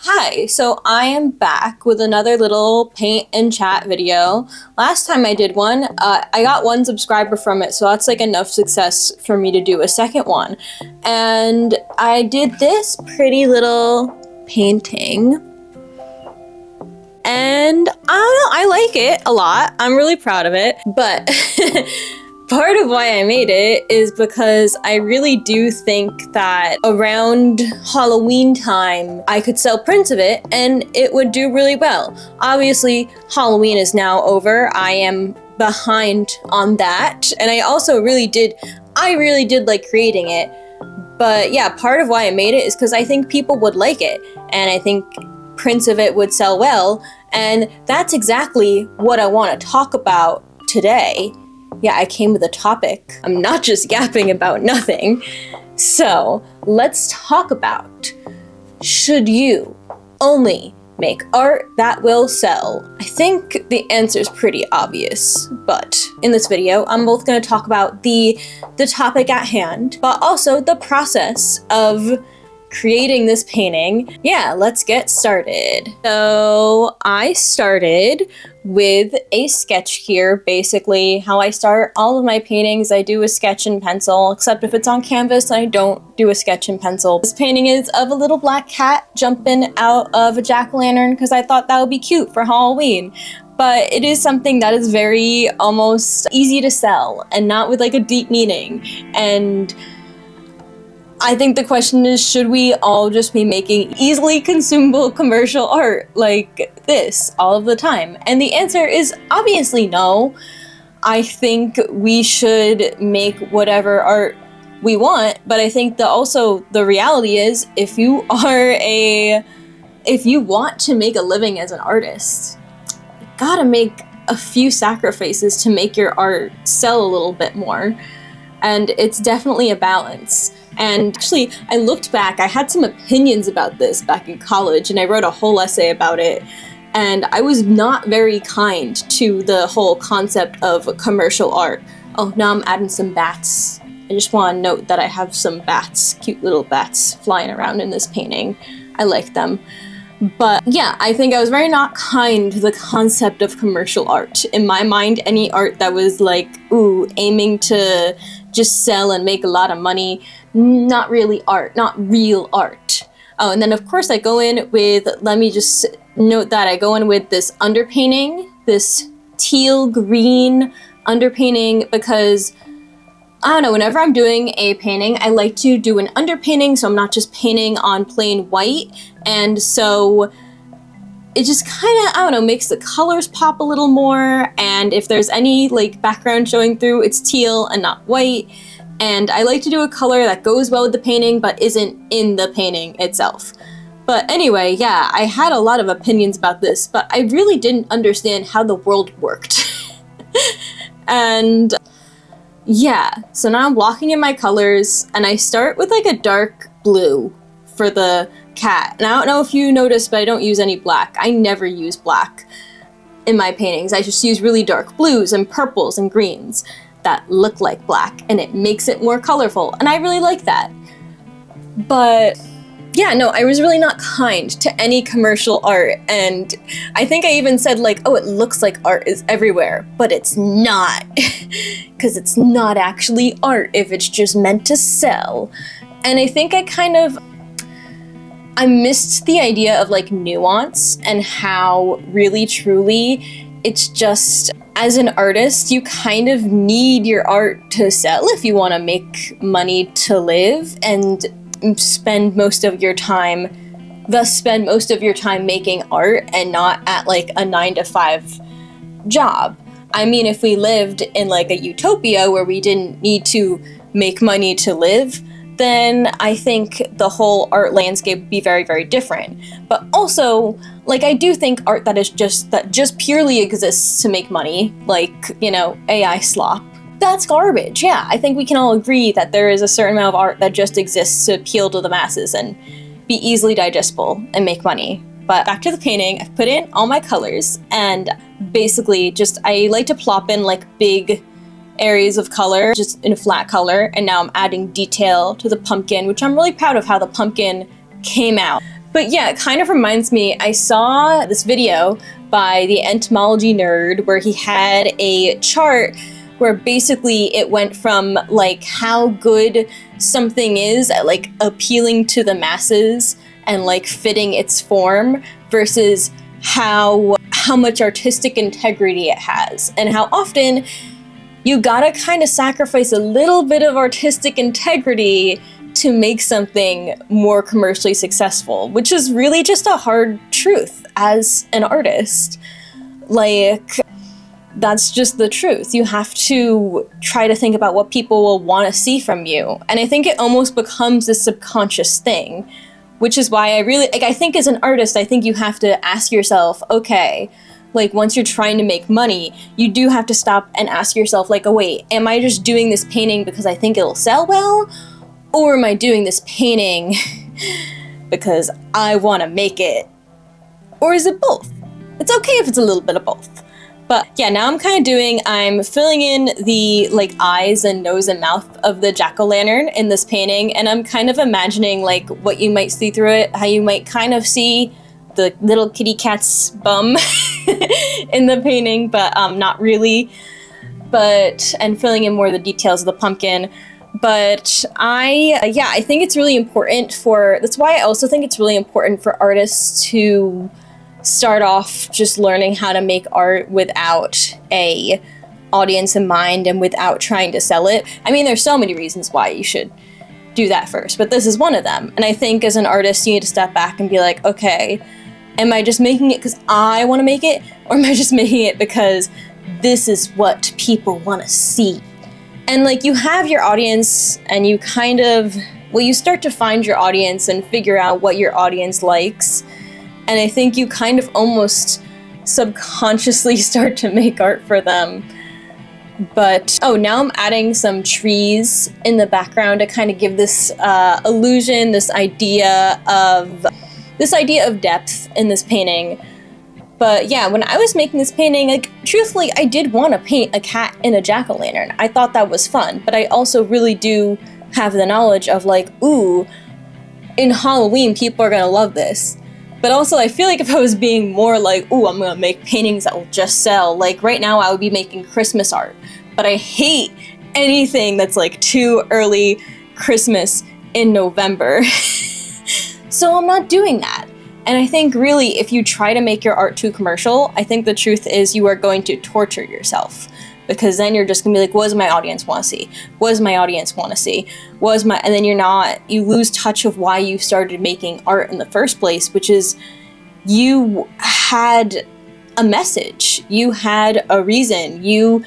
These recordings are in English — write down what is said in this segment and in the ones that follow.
Hi, so I am back with another little paint and chat video. Last time I did one, I got 1 subscriber from it, so that's like enough success for me to do a second one. And I did this pretty little painting. And I don't know, I like it a lot. I'm really proud of it, but part of why I made it is because I really do think that around Halloween time, I could sell prints of it and it would do really well. Obviously, Halloween is now over. I am behind on that. And I really did like creating it. But yeah, part of why I made it is because I think people would like it. And I think prints of it would sell well. And that's exactly what I want to talk about today. Yeah, I came with a topic. I'm not just yapping about nothing. So, let's talk about, should you only make art that will sell? I think the answer is pretty obvious, but in this video, I'm both going to talk about the topic at hand, but also the process of creating this painting. Yeah, let's get started. So I started with a sketch here. Basically, how I start all of my paintings, I do a sketch in pencil, except if it's on canvas, I don't do a sketch in pencil. This painting is of a little black cat jumping out of a jack-o'-lantern because I thought that would be cute for Halloween. But it is something that is very almost easy to sell and not with like a deep meaning. And I think the question is, should we all just be making easily consumable commercial art like this all of the time? And the answer is obviously no. I think we should make whatever art we want, but I think also the reality is, if you want to make a living as an artist, you gotta make a few sacrifices to make your art sell a little bit more. And it's definitely a balance. And actually, I looked back, I had some opinions about this back in college, and I wrote a whole essay about it. And I was not very kind to the whole concept of commercial art. Oh, now I'm adding some bats. I just want to note that I have some bats, cute little bats, flying around in this painting. I like them. But yeah, I think I was very not kind to the concept of commercial art. In my mind, any art that was like, ooh, aiming to just sell and make a lot of money, not really art, not real art. Oh, and then of course I go in with, let me just note that I go in with this underpainting, this teal green underpainting, because I don't know, whenever I'm doing a painting, I like to do an underpainting so I'm not just painting on plain white. And so it just kind of, I don't know, makes the colors pop a little more. And if there's any like background showing through, it's teal and not white. And I like to do a color that goes well with the painting but isn't in the painting itself. But anyway, yeah, I had a lot of opinions about this, but I really didn't understand how the world worked. And yeah, so now I'm locking in my colors, and I start with like a dark blue for the cat. And I don't know if you noticed, but I don't use any black. I never use black in my paintings. I just use really dark blues and purples and greens that look like black, and it makes it more colorful, and I really like that. But yeah, no, I was really not kind to any commercial art, and I think I even said like, oh, it looks like art is everywhere, but it's not, because it's not actually art if it's just meant to sell. And I think I missed the idea of like nuance and how really truly it's just, as an artist, you kind of need your art to sell if you want to make money to live and spend most of your time making art and not at like a 9-to-5 job. I mean, if we lived in like a utopia where we didn't need to make money to live, then I think the whole art landscape would be very, very different. But also, like, I do think art that just purely exists to make money, like, you know, AI slop, that's garbage. Yeah, I think we can all agree that there is a certain amount of art that just exists to appeal to the masses and be easily digestible and make money. But back to the painting, I've put in all my colors, and basically I like to plop in like big areas of color just in a flat color, and now I'm adding detail to the pumpkin, which I'm really proud of how the pumpkin came out. But yeah, it kind of reminds me, I saw this video by the entomology nerd where he had a chart where basically it went from like how good something is at like appealing to the masses and like fitting its form versus how much artistic integrity it has, and how often you gotta kind of sacrifice a little bit of artistic integrity to make something more commercially successful, which is really just a hard truth as an artist. Like, that's just the truth. You have to try to think about what people will want to see from you. And I think it almost becomes a subconscious thing, which is why I really, like, I think as an artist, I think you have to ask yourself, okay, like once you're trying to make money, you do have to stop and ask yourself, like, oh wait, am I just doing this painting because I think it'll sell well? Or am I doing this painting because I want to make it? Or is it both? It's okay if it's a little bit of both. But yeah, now I'm filling in the like eyes and nose and mouth of the jack-o'-lantern in this painting, and I'm kind of imagining like what you might see through it, how you might kind of see the little kitty cat's bum in the painting, but not really. And filling in more of the details of the pumpkin. But I think it's really important that's why I also think it's really important for artists to start off just learning how to make art without a audience in mind and without trying to sell it. I mean, there's so many reasons why you should do that first, but this is one of them. And I think as an artist, you need to step back and be like, okay, am I just making it because I want to make it? Or am I just making it because this is what people want to see? And like, you have your audience and you you start to find your audience and figure out what your audience likes. And I think you kind of almost subconsciously start to make art for them. But, oh, now I'm adding some trees in the background to kind of give this illusion, this idea of depth in this painting. But yeah, when I was making this painting, like, truthfully, I did want to paint a cat in a jack-o'-lantern. I thought that was fun, but I also really do have the knowledge of like, ooh, in Halloween, people are gonna love this. But also, I feel like if I was being more like, ooh, I'm gonna make paintings that will just sell, like right now I would be making Christmas art. But I hate anything that's like too early Christmas in November. So I'm not doing that. And I think really, if you try to make your art too commercial, I think the truth is you are going to torture yourself. Because then you're just gonna be like, what does my audience want to see? What does my audience want to see? And then you lose touch of why you started making art in the first place, which is you had a message, you had a reason, you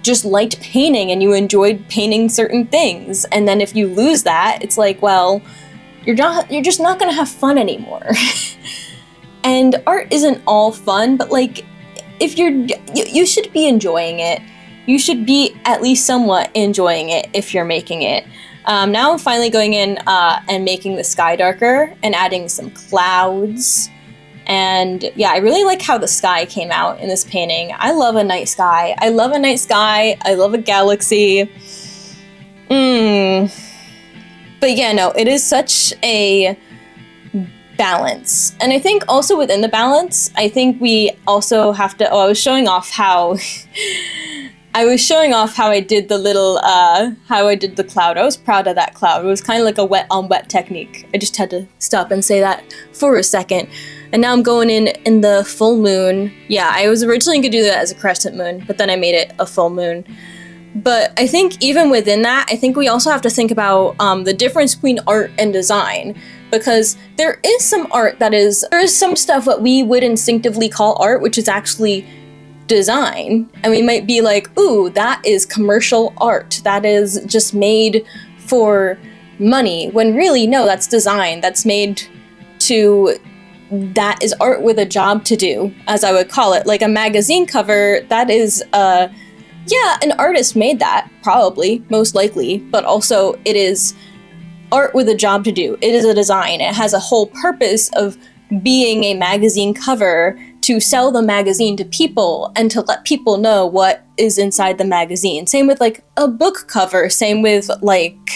just liked painting and you enjoyed painting certain things. And then if you lose that, it's like, well, you're just not gonna have fun anymore. And art isn't all fun, but like, if you should be enjoying it. You should be at least somewhat enjoying it if you're making it. Now I'm finally going in and making the sky darker and adding some clouds. And yeah, I really like how the sky came out in this painting. I love a night sky. I love a night sky. I love a galaxy. But yeah, no, it is such a balance. And I think also within the balance, I think we also have to, I was showing off how I did the little, how I did the cloud. I was proud of that cloud. It was kind of like a wet on wet technique. I just had to stop and say that for a second. And now I'm going in the full moon. Yeah, I was originally gonna do that as a crescent moon, but then I made it a full moon. But I think even within that, I think we also have to think about the difference between art and design. Because there is some art there is some stuff that we would instinctively call art, which is actually design. And we might be like, ooh, that is commercial art. That is just made for money. When really, no, that's design. That is art with a job to do, as I would call it. Like a magazine cover, that is, yeah, an artist made that, probably, most likely. But also, it is art with a job to do. It is a design. It has a whole purpose of being a magazine cover to sell the magazine to people and to let people know what is inside the magazine. Same with like a book cover, same with like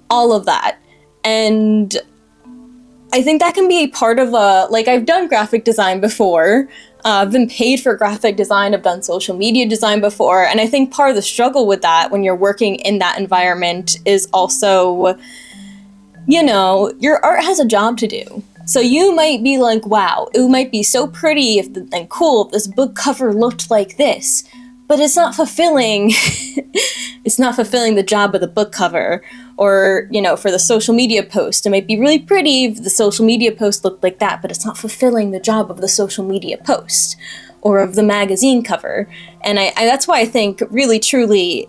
all of that. And I think that can be a part of like, I've done graphic design before. I've been paid for graphic design. I've done social media design before. And I think part of the struggle with that when you're working in that environment is also, you know, your art has a job to do. So you might be like, wow, it might be so pretty and cool if this book cover looked like this, but it's not fulfilling. It's not fulfilling the job of the book cover. Or, you know, for the social media post, it might be really pretty if the social media post looked like that, but it's not fulfilling the job of the social media post or of the magazine cover. And that's why I think really, truly,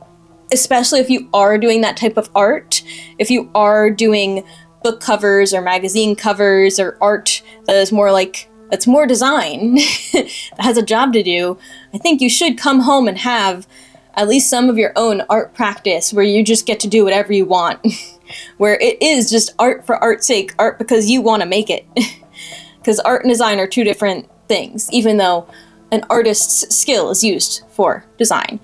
especially if you are doing that type of art, if you are doing book covers or magazine covers or art that is more like, that's more design, that has a job to do, I think you should come home and have at least some of your own art practice where you just get to do whatever you want, where it is just art for art's sake, art because you want to make it. Because art and design are two different things, even though an artist's skill is used for design.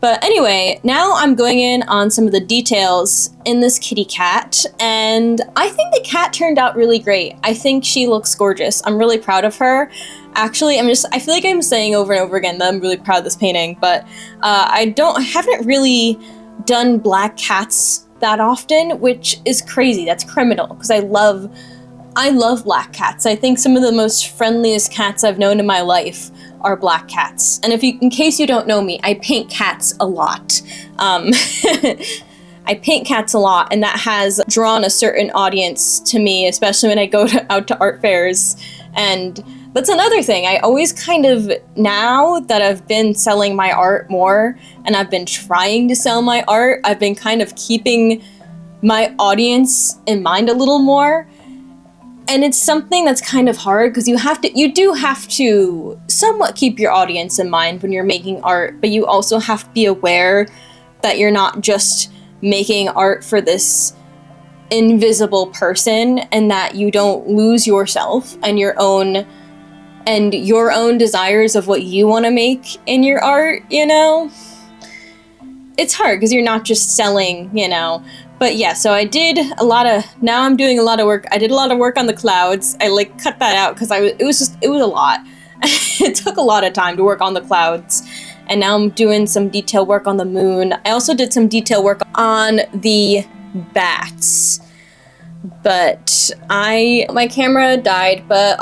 But anyway, now I'm going in on some of the details in this kitty cat, and I think the cat turned out really great. I think she looks gorgeous. I'm really proud of her. Actually, I feel like I'm saying over and over again that I'm really proud of this painting, but I haven't really done black cats that often, which is crazy. That's criminal, because I love black cats. I think some of the most friendliest cats I've known in my life are black cats. And in case you don't know me, I paint cats a lot. I paint cats a lot, and that has drawn a certain audience to me, especially when I go out to art fairs. And that's another thing. I always kind of, now that I've been selling my art more, and I've been trying to sell my art, I've been kind of keeping my audience in mind a little more. And it's something that's kind of hard because you do have to somewhat keep your audience in mind when you're making art, but you also have to be aware that you're not just making art for this invisible person, and that you don't lose yourself and your own desires of what you want to make in your art, you know? It's hard because you're not just selling, you know. But yeah, so now I'm doing a lot of work. I did a lot of work on the clouds. I like cut that out because it was a lot. It took a lot of time to work on the clouds. And now I'm doing some detail work on the moon. I also did some detail work on the bats. But my camera died, but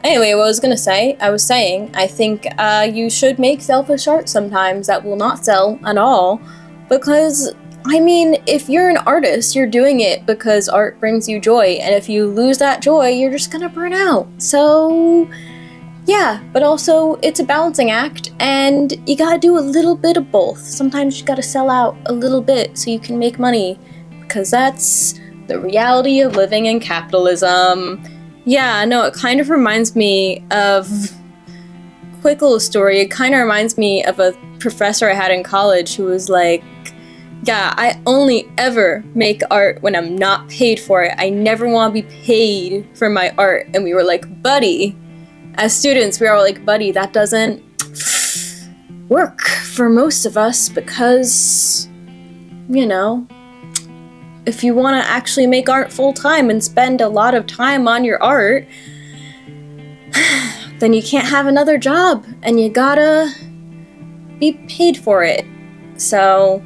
anyway, what I was saying, I think you should make selfish art sometimes that will not sell at all, because I mean, if you're an artist, you're doing it because art brings you joy, and if you lose that joy, you're just gonna burn out. So, yeah, but also, it's a balancing act, and you gotta do a little bit of both. Sometimes you gotta sell out a little bit so you can make money, because that's the reality of living in capitalism. Yeah, no, it kind of reminds me of, quick little story, it kind of reminds me of a professor I had in college who was like, yeah, I only ever make art when I'm not paid for it. I never want to be paid for my art. And we were like, buddy, as students, we were all like, buddy, that doesn't work for most of us because, you know, if you want to actually make art full time and spend a lot of time on your art, then you can't have another job and you gotta be paid for it. So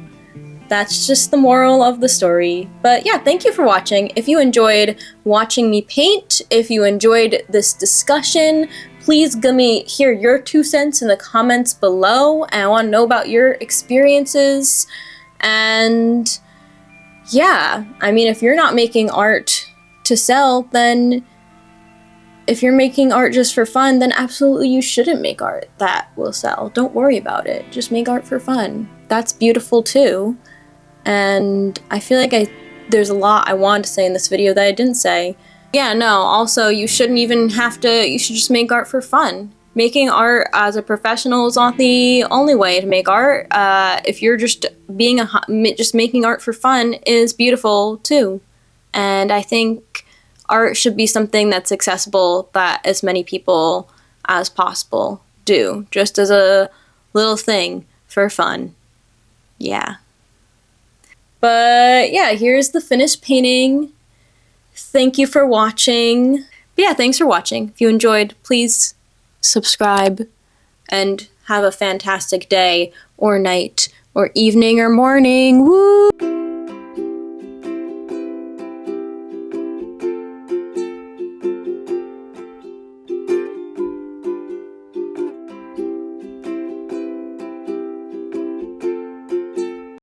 that's just the moral of the story. But yeah, thank you for watching. If you enjoyed watching me paint, if you enjoyed this discussion, please hear your 2 cents in the comments below. And I want to know about your experiences. And yeah, I mean, if you're not making art to sell, then if you're making art just for fun, then absolutely you shouldn't make art that will sell. Don't worry about it. Just make art for fun. That's beautiful too. And I feel like there's a lot I wanted to say in this video that I didn't say. Yeah, no, also you shouldn't even you should just make art for fun. Making art as a professional is not the only way to make art. If you're just making art for fun is beautiful too. And I think art should be something that's accessible, that as many people as possible do, just as a little thing for fun. Yeah. But yeah, here's the finished painting. Thank you for watching. But yeah, thanks for watching. If you enjoyed, please subscribe and have a fantastic day or night or evening or morning. Woo!